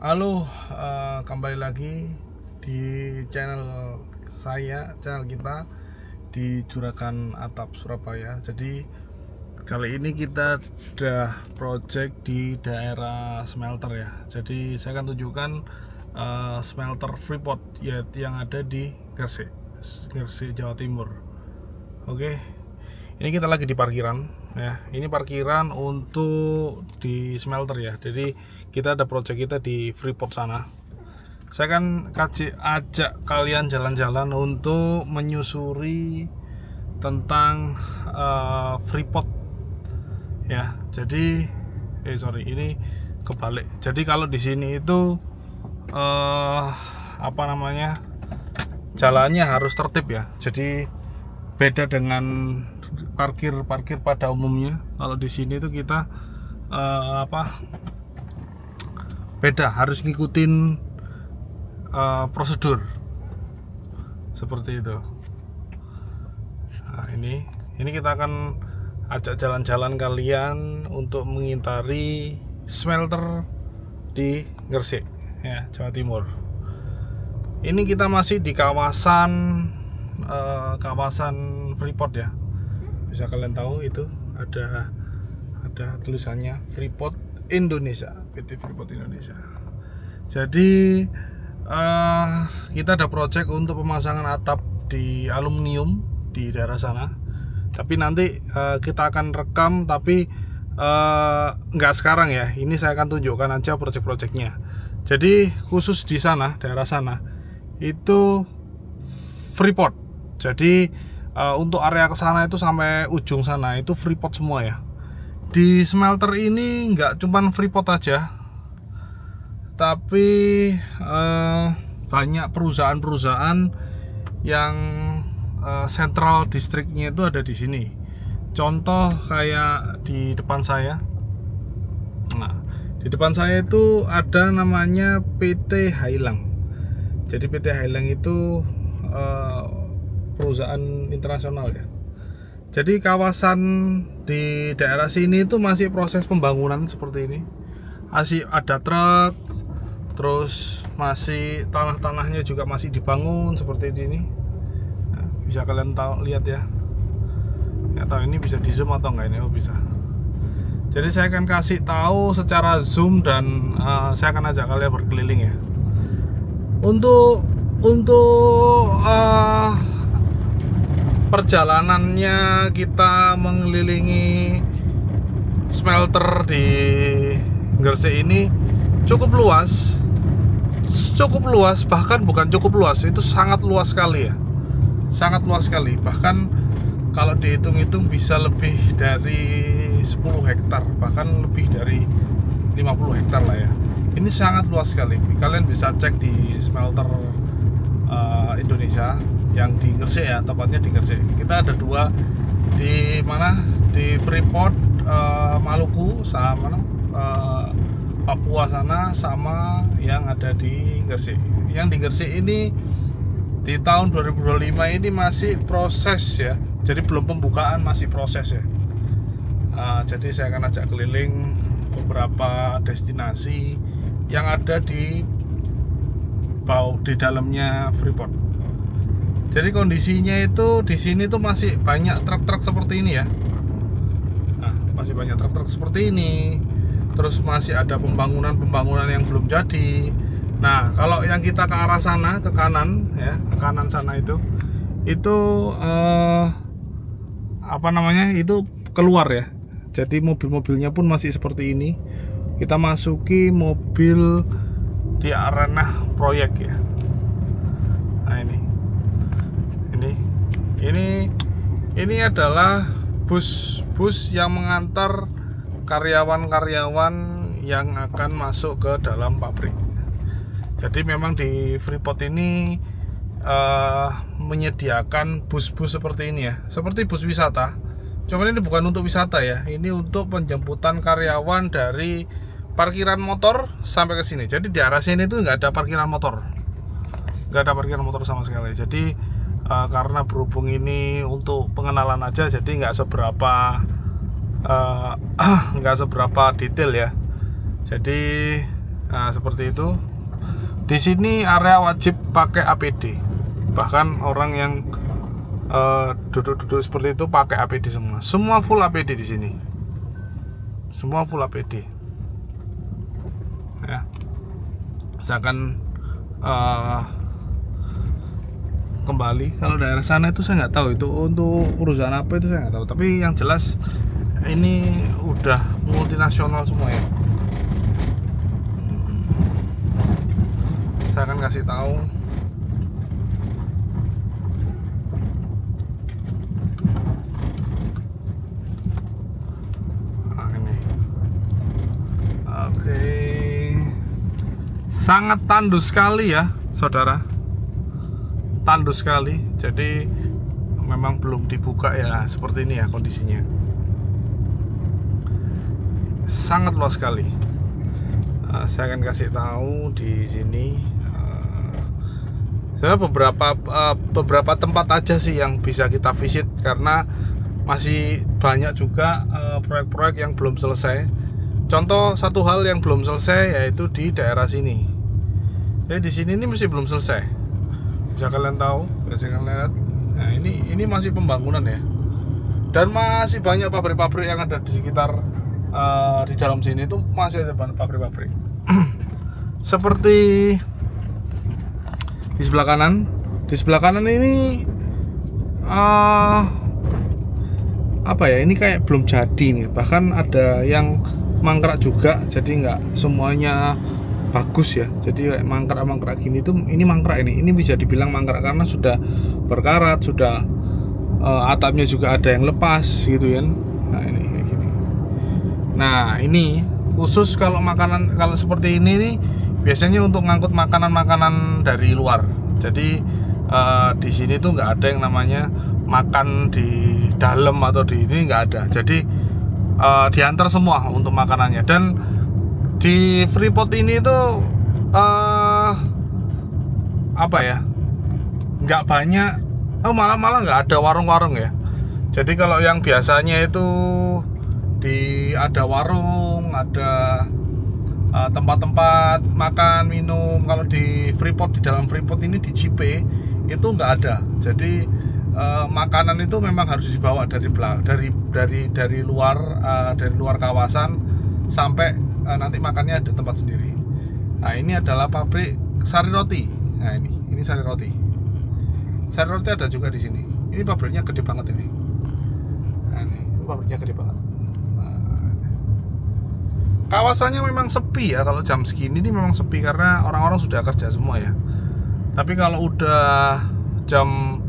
Halo, kembali lagi di channel channel kita di Juragan Atap Surabaya. Jadi kali ini kita udah project di daerah smelter ya. Jadi saya akan tunjukkan smelter Freeport yaitu yang ada di Gresik, Jawa Timur. Oke, ini kita lagi di parkiran ya. Ini parkiran untuk di smelter ya. Jadi kita ada project kita di Freeport sana. Saya akan ajak kalian jalan-jalan untuk menyusuri tentang Freeport ya. Jadi ini kebalik. Jadi kalau di sini itu jalannya harus tertib ya. Jadi beda dengan parkir pada umumnya. Kalau di sini tuh kita beda, harus ngikutin prosedur seperti itu. Nah, ini kita akan ajak jalan-jalan kalian untuk mengintari smelter di Gresik ya, Jawa Timur. Ini kita masih di kawasan Freeport ya. Bisa kalian tahu itu ada tulisannya Freeport Indonesia, PT Freeport Indonesia. Jadi kita ada project untuk pemasangan atap di aluminium di daerah sana. Tapi nanti kita akan rekam, tapi nggak sekarang ya. Ini saya akan tunjukkan aja project-projectnya. Jadi khusus di sana, daerah sana itu Freeport. Jadi untuk area ke sana itu sampai ujung sana itu Freeport semua ya. Di smelter ini nggak cuman Freeport aja, tapi banyak perusahaan-perusahaan yang sentral distriknya itu ada di sini. Contoh kayak di depan saya. Nah, di depan saya itu ada namanya PT Hailang. Jadi PT Hailang itu perusahaan internasional ya. Jadi kawasan di daerah sini itu masih proses pembangunan seperti ini. Masih ada truk, terus masih tanah-tanahnya juga masih dibangun seperti ini. Nah, bisa kalian lihat ya. Nggak tahu ini bisa di zoom atau enggak ini? Oh bisa. Jadi saya akan kasih tahu secara zoom dan saya akan ajak kalian berkeliling ya. Untuk perjalanannya kita mengelilingi smelter di Gresik ini cukup luas, bahkan bukan cukup luas, itu sangat luas sekali ya, sangat luas sekali. Bahkan kalau dihitung-hitung bisa lebih dari 10 hektar, bahkan lebih dari 50 hektar lah ya. Ini sangat luas sekali. Kalian bisa cek di smelter Indonesia yang di Gresik ya, tepatnya di Gresik. Kita ada dua, di mana, di Freeport Maluku sama Papua sana, sama yang ada di Gresik. Yang di Gresik ini di tahun 2025 ini masih proses ya, jadi belum pembukaan, masih proses ya. Jadi saya akan ajak keliling beberapa destinasi yang ada di dalamnya Freeport. Jadi kondisinya itu di sini tuh masih banyak truk-truk seperti ini ya. Nah, masih banyak truk-truk seperti ini. Terus masih ada pembangunan yang belum jadi. Nah, kalau yang kita ke arah sana, ke kanan ya, ke kanan sana itu itu keluar ya. Jadi mobil-mobilnya pun masih seperti ini. Kita masuki mobil di arena proyek ya. Nah, ini adalah bus yang mengantar karyawan-karyawan yang akan masuk ke dalam pabrik. Jadi memang di Freeport ini menyediakan bus-bus seperti ini ya, seperti bus wisata. Cuman ini bukan untuk wisata ya, ini untuk penjemputan karyawan dari parkiran motor sampai ke sini. Jadi di arah sini itu nggak ada parkiran motor, sama sekali. Jadi karena berhubung ini untuk pengenalan aja, jadi nggak seberapa detail ya. Jadi Nah, seperti itu. Di sini area wajib pakai APD. Bahkan orang yang duduk-duduk seperti itu pakai APD semua. Semua full APD di sini. Semua full APD. Ya. Saya akan kembali. Kalau daerah sana itu saya nggak tahu itu untuk perusahaan apa, itu saya nggak tahu. Tapi yang jelas ini udah multinasional semua ya. Saya akan kasih tahu. Nah, ini. Oke. Sangat tandus sekali ya, saudara. Tandus sekali. Jadi memang belum dibuka ya, seperti ini ya kondisinya. Sangat luas sekali. Saya akan kasih tahu di sini. Saya beberapa tempat aja sih yang bisa kita visit karena masih banyak juga proyek-proyek yang belum selesai. Contoh satu hal yang belum selesai yaitu di daerah sini. Jadi di sini ini masih belum selesai. Bisa kalian tahu, bisa kalian lihat. Nah, ini masih pembangunan ya. Dan masih banyak pabrik-pabrik yang ada di sekitar di dalam sini itu masih ada pabrik-pabrik. Seperti di sebelah kanan. Di sebelah kanan ini apa ya? Ini kayak belum jadi nih. Bahkan ada yang mangkrak juga. Jadi nggak semuanya bagus ya. Jadi kayak mangkrak gini tuh, ini mangkrak ini bisa dibilang mangkrak karena sudah berkarat, sudah atapnya juga ada yang lepas gitu kan. Nah, ini kayak gini. Nah, ini khusus kalau makanan, kalau seperti ini nih biasanya untuk ngangkut makanan-makanan dari luar. Jadi di sini tuh nggak ada yang namanya makan di dalam atau di ini, nggak ada. Jadi diantar semua untuk makanannya. Dan di Freeport ini tuh apa ya, nggak banyak, malah nggak ada warung-warung ya. Jadi kalau yang biasanya itu ada warung, ada tempat-tempat makan minum, kalau di Freeport, di dalam Freeport ini di JP itu nggak ada. Jadi makanan itu memang harus dibawa dari luar kawasan sampai nanti makannya ada tempat sendiri. Nah, ini adalah pabrik sari roti. Nah, ini sari roti. Sari roti ada juga di sini. Ini pabriknya gede banget ini. Nah, ini pabriknya gede banget. Nah, kawasannya memang sepi ya kalau jam segini. Ini memang sepi karena orang-orang sudah kerja semua ya. Tapi kalau udah jam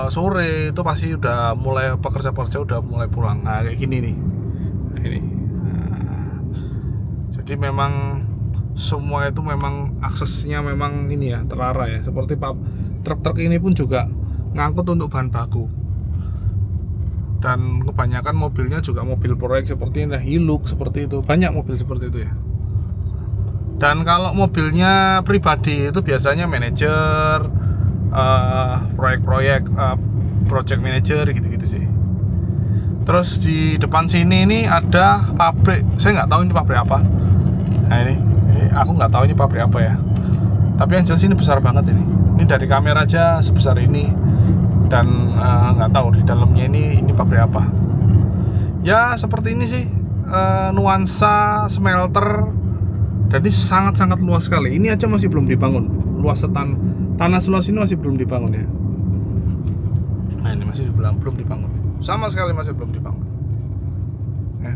sore itu pasti udah mulai pekerja-pekerja udah mulai pulang. Nah, kayak gini nih. Nah, ini. Jadi memang semua itu memang aksesnya memang ini ya, terarah ya. Seperti truk-truk ini pun juga ngangkut untuk bahan baku. Dan kebanyakan mobilnya juga mobil proyek seperti ini, Hilux seperti itu. Banyak mobil seperti itu ya. Dan kalau mobilnya pribadi itu biasanya manajer, proyek-proyek, project manager gitu-gitu sih. Terus di depan sini ini ada pabrik. Saya nggak tahu ini pabrik apa. Nah, ini aku nggak tahu ini pabrik apa ya. Tapi yang jelas ini besar banget ini. Ini dari kamera aja sebesar ini. Dan nggak tahu di dalamnya ini pabrik apa. Ya seperti ini sih, nuansa smelter. Dan ini sangat-sangat luas sekali. Ini aja masih belum dibangun. Luas tanah seluas ini masih belum dibangun ya. Nah, ini masih belum dibangun. Sama sekali masih belum dibangun. Ya.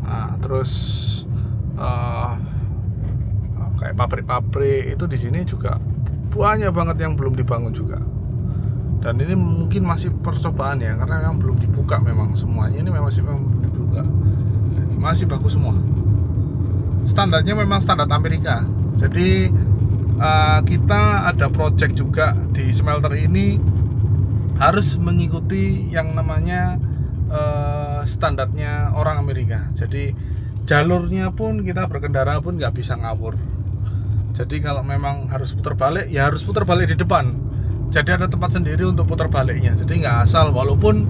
Nah, terus kayak pabrik-pabrik itu di sini juga banyak banget yang belum dibangun juga. Dan ini mungkin masih percobaan ya, karena memang belum dibuka, memang semuanya ini memang belum dibuka. Masih bagus semua. Standarnya memang standar Amerika. Jadi kita ada project juga di smelter ini harus mengikuti yang namanya standarnya orang Amerika. Jadi jalurnya pun kita berkendara pun nggak bisa ngawur. Jadi kalau memang harus putar balik, ya harus putar balik di depan. Jadi ada tempat sendiri untuk putar baliknya. Jadi nggak asal, walaupun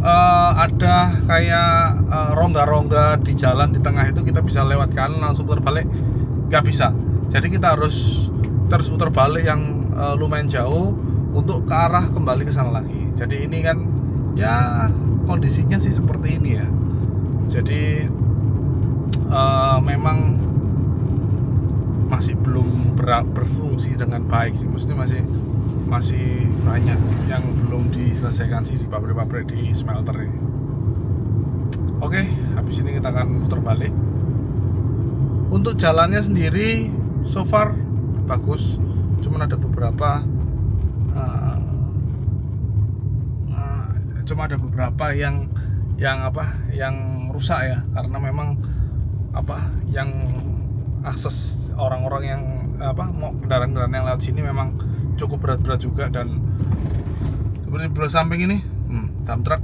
ada kayak rongga-rongga di jalan di tengah itu kita bisa lewat kanan langsung putar balik, nggak bisa. Jadi kita harus terus putar balik yang lumayan jauh untuk ke arah kembali ke sana lagi. Jadi ini kan ya kondisinya sih seperti ini ya. Jadi memang masih belum berfungsi dengan baik sih. Maksudnya masih banyak yang belum diselesaikan sih di pabrik-pabrik di smelter ini. Oke, habis ini kita akan putar balik. Untuk jalannya sendiri so far bagus, cuman ada beberapa yang rusak ya, karena memang yang akses orang-orang yang mau kendaraan-kendaraan yang lewat sini memang cukup berat-berat juga. Dan seperti di samping ini dump truck.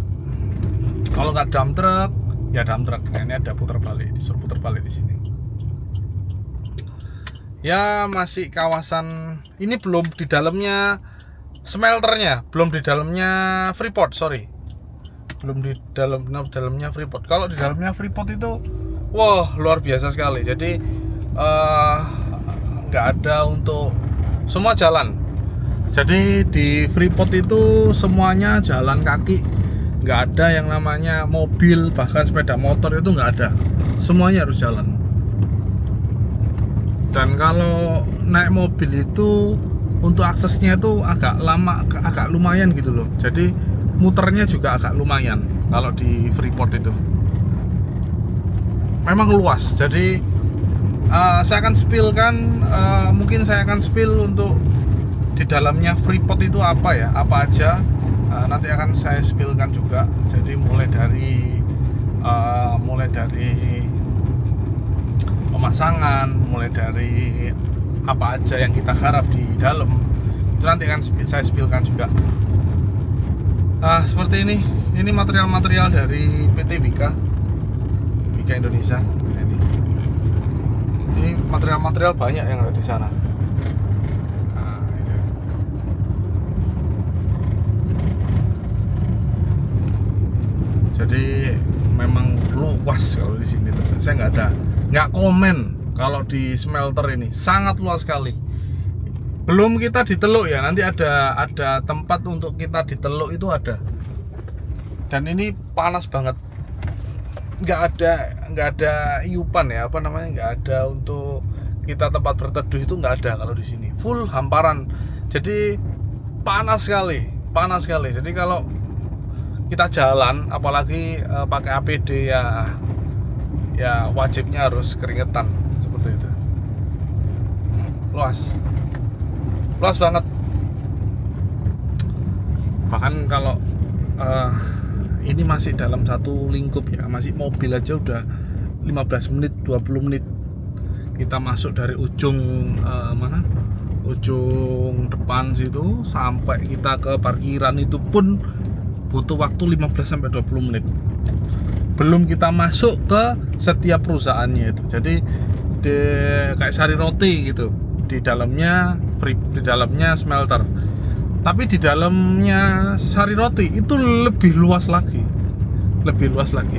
Kalau nggak dump truck ya dump truck. Nah, ini ada putar balik, disuruh putar balik di sini. Ya masih kawasan ini, belum di dalamnya smelternya, belum di dalamnya Freeport, belum di dalamnya Freeport. Kalau di dalamnya Freeport itu wah luar biasa sekali. Jadi nggak ada untuk semua jalan. Jadi di Freeport itu semuanya jalan kaki, nggak ada yang namanya mobil, bahkan sepeda motor itu nggak ada, semuanya harus jalan. Dan kalau naik mobil itu untuk aksesnya itu agak lama, agak lumayan gitu loh. Jadi muternya juga agak lumayan kalau di Freeport itu. Memang luas. Jadi saya akan mungkin saya akan spill untuk di dalamnya Freeport itu apa aja. Nanti akan saya spillkan juga. Jadi mulai dari pemasangan, mulai dari apa aja yang kita garap di dalam, itu nanti akan saya spillkan juga. Seperti ini material-material dari PT Wika Indonesia. Ini material-material banyak yang ada di sana. Jadi memang luas kalau di sini. Saya nggak komen kalau di smelter ini sangat luas sekali. Belum kita diteluk ya, nanti ada tempat untuk kita diteluk itu ada. Dan ini panas banget. Nggak ada iupan ya, nggak ada untuk kita tempat berteduh, itu nggak ada kalau di sini. Full hamparan. Jadi panas sekali. Jadi kalau kita jalan, apalagi pakai APD ya wajibnya harus keringetan seperti itu. Luas banget. Bahkan kalau ini masih dalam satu lingkup ya, masih mobil aja udah 15 menit, 20 menit kita masuk dari ujung ujung depan situ sampai kita ke parkiran itu pun butuh waktu 15-20 menit. Belum kita masuk ke setiap perusahaannya itu. Jadi kayak sari roti gitu, di dalamnya smelter. Tapi di dalamnya sari roti itu lebih luas lagi.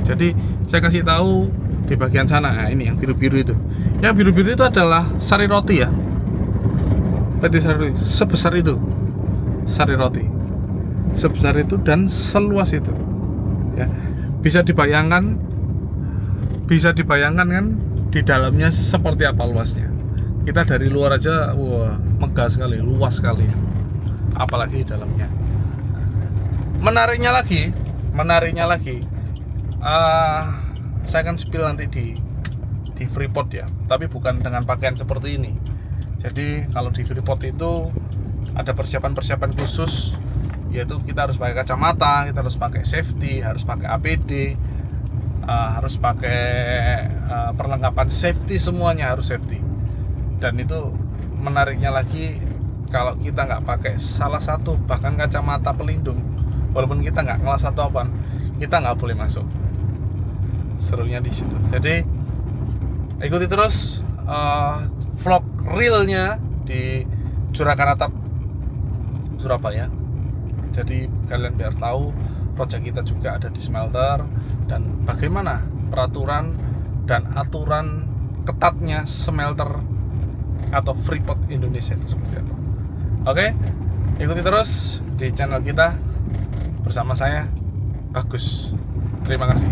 Jadi saya kasih tahu di bagian sana. Nah, ini yang biru-biru itu. Yang biru-biru itu adalah sari roti ya. PT Sari Roti sebesar itu. Sari roti. Sebesar itu dan seluas itu. Ya. Bisa dibayangkan kan di dalamnya seperti apa luasnya. Kita dari luar aja wah megah sekali, luas sekali. Apalagi di dalamnya. Menariknya lagi, saya akan spill nanti di Freeport ya, tapi bukan dengan pakaian seperti ini. Jadi kalau di Freeport itu ada persiapan khusus, yaitu kita harus pakai kacamata, kita harus pakai safety, harus pakai APD, harus pakai perlengkapan safety, semuanya harus safety. Dan itu menariknya lagi, kalau kita nggak pakai salah satu bahkan kacamata pelindung, walaupun kita nggak kelas 1 apaan, kita nggak boleh masuk. Serunya di situ. Jadi ikuti terus vlog realnya di Juragan Atap Surabaya. Jadi kalian biar tahu project kita juga ada di smelter, dan bagaimana peraturan dan aturan ketatnya smelter atau Freeport Indonesia itu seperti apa. Oke, ikuti terus di channel kita bersama saya, Bagus. Terima kasih.